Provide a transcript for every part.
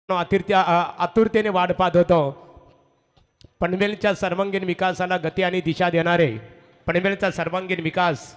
आतुरतेने वाट पाहत होतो. पनवेलच्या सर्वांगीण विकासाला गती आणि दिशा देणारे पनवेलचा सर्वांगीण विकास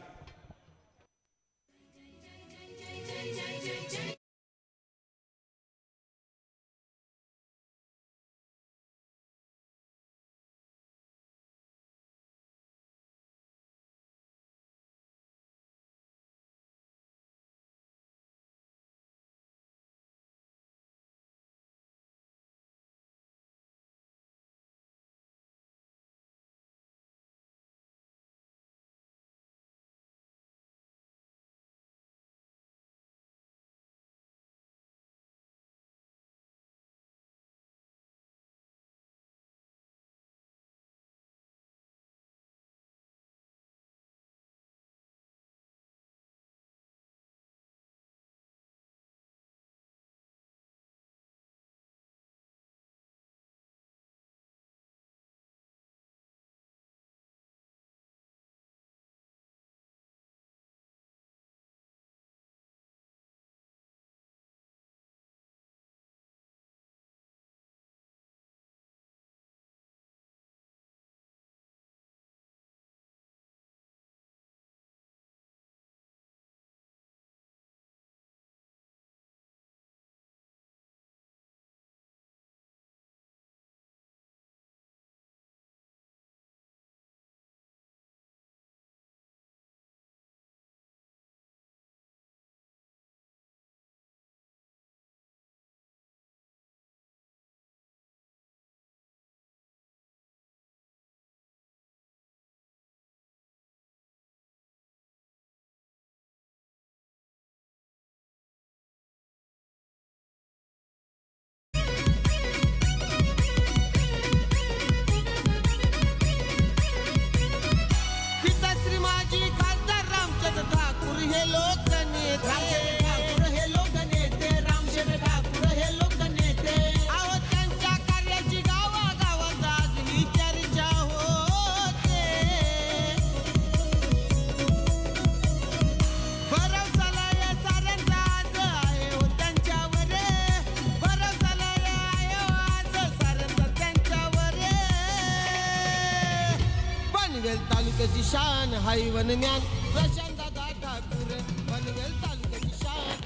तालुक्याची शान हाय वनज्ञान प्रशांतदादा ठाकूर पनवेल तालुक्याची शान.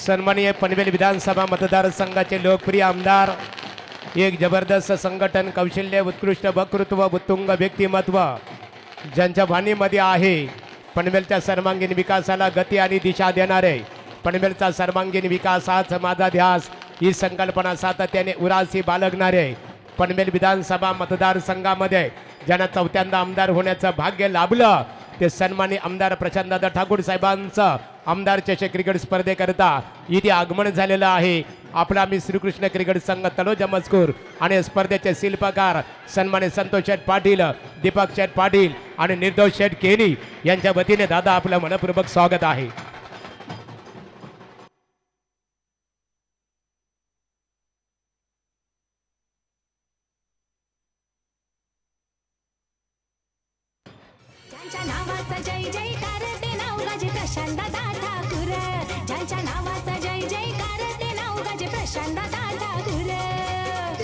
सन्माननीय पनवेल विधानसभा मतदारसंघाचे लोकप्रिय आमदार एक जबरदस्त संघटन कौशल्य उत्कृष्ट वक्तृत्व उत्तुंग व्यक्तिमत्व ज्यांच्या वाणीमध्ये आहे पनवेलच्या सर्वांगीण विकासाला गती आणि दिशा देणारे पनवेलचा सर्वांगीण विकास हाच माझा ध्यास ही संकल्पना सातत्याने उरासी बाळगणारे पनवेल विधानसभा मतदारसंघामध्ये ज्यांना चौथ्यांदा आमदार होण्याचं भाग्य लाभलं ते सन्माननीय आमदार प्रशांतदादा ठाकूर साहेबांचं आमदार चषक क्रिकेट स्पर्धेकरता इथे आगमन झालेलं आहे. आपला मी श्रीकृष्ण क्रिकेट संघ तलोजा मजकूर आणि स्पर्धेचे शिल्पकार सन्माननीय संतोष शेठ पाटील दीपक शेठ पाटील आणि निर्दोष शेठ केनी यांच्या वतीने दादा आपलं मनपूर्वक स्वागत आहे. ज्यांच्या नावाचा जय जयकार ते नाव गाजे प्रशांतदादा ठाकूर. ज्यांच्या नावाचा जय जयकार ते नाव गाजे प्रशांतदादा ठाकूर.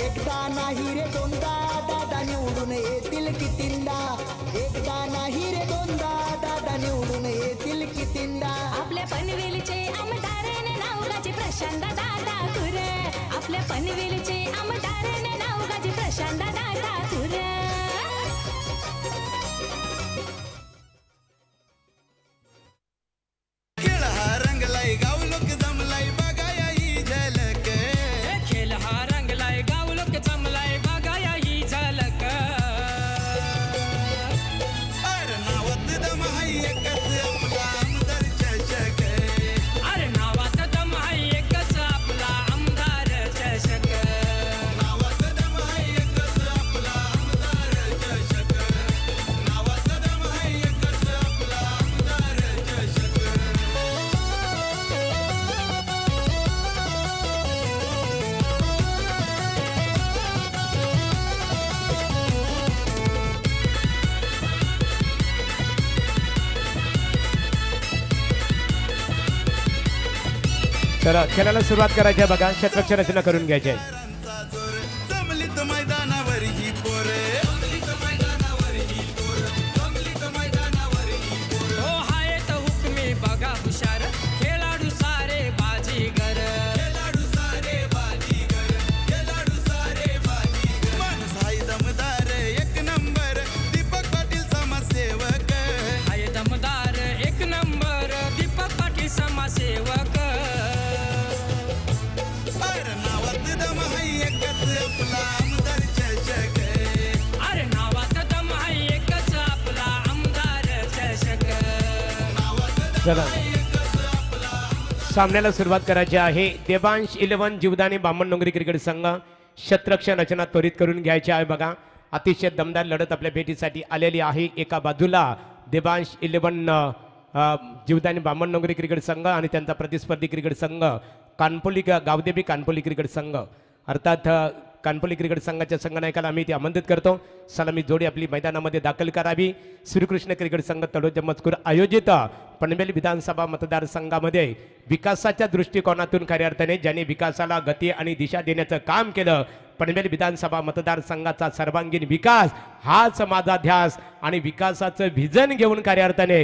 एकदा नाही रे दोनदा दादा निवडून येतील कितींदा. एकदा नाही रे दोनदा दादा निवडून येतील कितींदा. आपल्या पनवेलचे आमदार नाव गाजे प्रशांतदादा ठाकूर. आपल्या पनवेलचे आमदार नाव गाजे प्रशांतदादा ठाकूर. तर खेळाला सुरुवात करायची आहे बघा. शतरक्षण रचना करून घ्यायची आहे. चा जोर जमलीत मैदानावर ही पोरे हो हाय तर हुकमी बघा हुशार खेळाडू सारे बाजीगर माणूस हाय दमदार एक नंबर दीपक पाटील समाजसेवक हाय दमदार एक नंबर दीपक पाटील समाजसेवक अरे नावात दम हाय एकच आपला आमदार चषक अरे नावात दम आहे एकच आपला आमदार चषक चला सामन्याला सुरुवात करायची आहे. देवांश 11 जीवदानी बामणडोंगरी क्रिकेट संघ शतरक्षण रचना त्वरित करून घ्यायची आहे बघा. अतिशय दमदार लढत आपल्या भेटीसाठी आलेली आहे. एका बाजूला देवांश 11 जीवदानी बामणडोंगरी क्रिकेट संघ आणि त्यांचा प्रतिस्पर्धी क्रिकेट संघ कानपोली गावदेवी कानपोली क्रिकेट संघ अर्थात कानपोली क्रिकेट संघाच्या संघनायकाला आम्ही ते आमंत्रित करतो. सलामी जोडी आपली मैदानामध्ये दाखल करावी. श्रीकृष्ण क्रिकेट संघ तळोजा मजकूर आयोजित पनवेल विधानसभा मतदारसंघामध्ये विकासाच्या दृष्टिकोनातून खऱ्या अर्थाने ज्यांनी विकासाला गती आणि दिशा देण्याचं काम केलं, पनवेल विधानसभा मतदारसंघाचा सर्वांगीण विकास हाच माझा ध्यास आणि विकासाचं व्हिजन घेऊन खऱ्या अर्थाने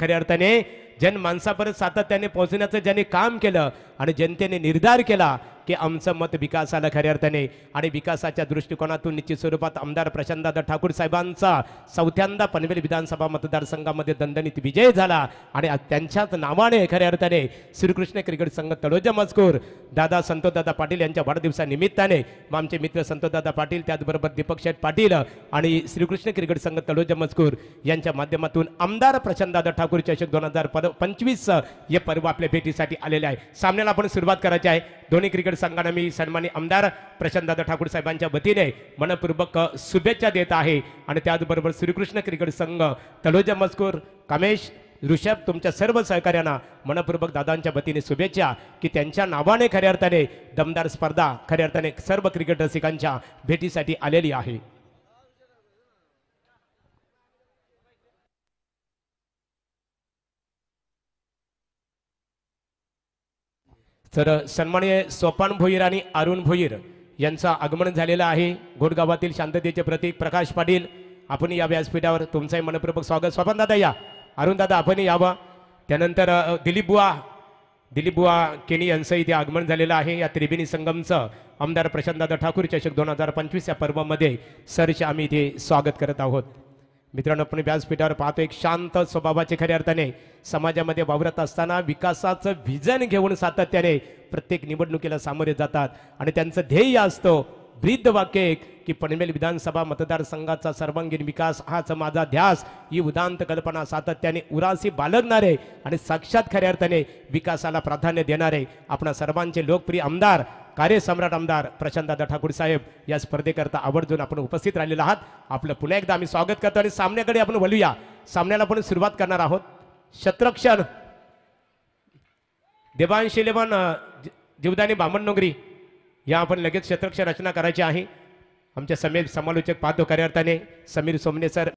खऱ्या अर्थाने जनमानसापर्यंत सातत्याने पोहोचण्याचं ज्यांनी काम केलं आणि जनतेने निर्धार केला की आमचं मत विकासाला खऱ्या अर्थाने आणि विकासाच्या दृष्टिकोनातून निश्चित स्वरूपात आमदार प्रशांतदादा ठाकूर साहेबांचा चौथ्यांदा पनवेल विधानसभा मतदारसंघामध्ये दणदणीत विजय झाला आणि आज त्यांच्याच नावाने खऱ्या अर्थाने श्रीकृष्ण क्रिकेट संघ तळोजा मजकूर दादा संतोषदादा पाटील यांच्या वाढदिवसानिमित्ताने आमचे मित्र संतोषदादा पाटील त्याचबरोबर दीपक शेठ पाटील आणि श्रीकृष्ण क्रिकेट संघ तळोजा मजकूर यांच्या माध्यमातून आमदार प्रशांतदादा ठाकूर चषक 2025 हे पर्व आपल्या भेटीसाठी आलेले आहे. सामन्याला आपण सुरुवात करायची आहे. दोन्ही क्रिकेट संघांना मी सन्मानी आमदार प्रशांतदादा ठाकूर साहेबांच्या वतीने मनपूर्वक शुभेच्छा देत आहे आणि त्याचबरोबर श्रीकृष्ण क्रिकेट संघ तळोजा मजकूर कामेश ऋषभ तुमच्या सर्व सहकार्यांना मनपूर्वक दादांच्या वतीने शुभेच्छा की त्यांच्या नावाने खऱ्या अर्थाने दमदार स्पर्धा खऱ्या अर्थाने सर्व क्रिकेट रसिकांच्या भेटीसाठी आलेली आहे. तर सन्माननीय सोपान भोईर आणि अरुण भोईर यांचं आगमन झालेलं आहे. घोडगावातील शांततेचे प्रतीक प्रकाश पाटील आपण या व्यासपीठावर तुमचंही मनपूर्वक स्वागत. सोपान दादा या, अरुण दादा आपण यावं. त्यानंतर दिलीप बुवा केनी यांचं इथे आगमन झालेलं आहे. या त्रिवेणी संगमचं आमदार प्रशांतदादा ठाकूर चषक 2025 या पर्वामध्ये सरचे आम्ही इथे स्वागत करत आहोत. मित्रांनो आपण व्यासपीठावर पाहतो एक शांत स्वभावाचे खऱ्या अर्थाने समाजामध्ये वावरत असताना विकासाचं व्हिजन घेऊन सातत्याने प्रत्येक निवडणुकीला सामोरे जातात आणि त्यांचं ध्येय असतं ब्रीद वाक्य एक की पनवेल विधानसभा मतदारसंघाचा सर्वांगीण विकास हाच माझा ध्यास. ही उदांत कल्पना सातत्याने उरासी बाळगणारे आणि साक्षात खऱ्या अर्थाने विकासाला प्राधान्य देणारे आपणा सर्वांचे लोकप्रिय आमदार कार्यसम्राट आमदार प्रशांतदादा ठाकूर साहेब या स्पर्धेकरता आवर्जून आपण उपस्थित राहिलेला आहात. आपलं पुन्हा एकदा आम्ही स्वागत करतो आणि सामन्याकडे आपण वळूया. सामन्याला आपण सुरुवात करणार आहोत. शतरक्षण देवांश 11 जीवदानी बामणडोंगरी या आपण लगेच शतरक्षण रचना करायची आहे. आमच्या समीर समालोचक पाहतो खऱ्या अर्थाने समीर सोमने सर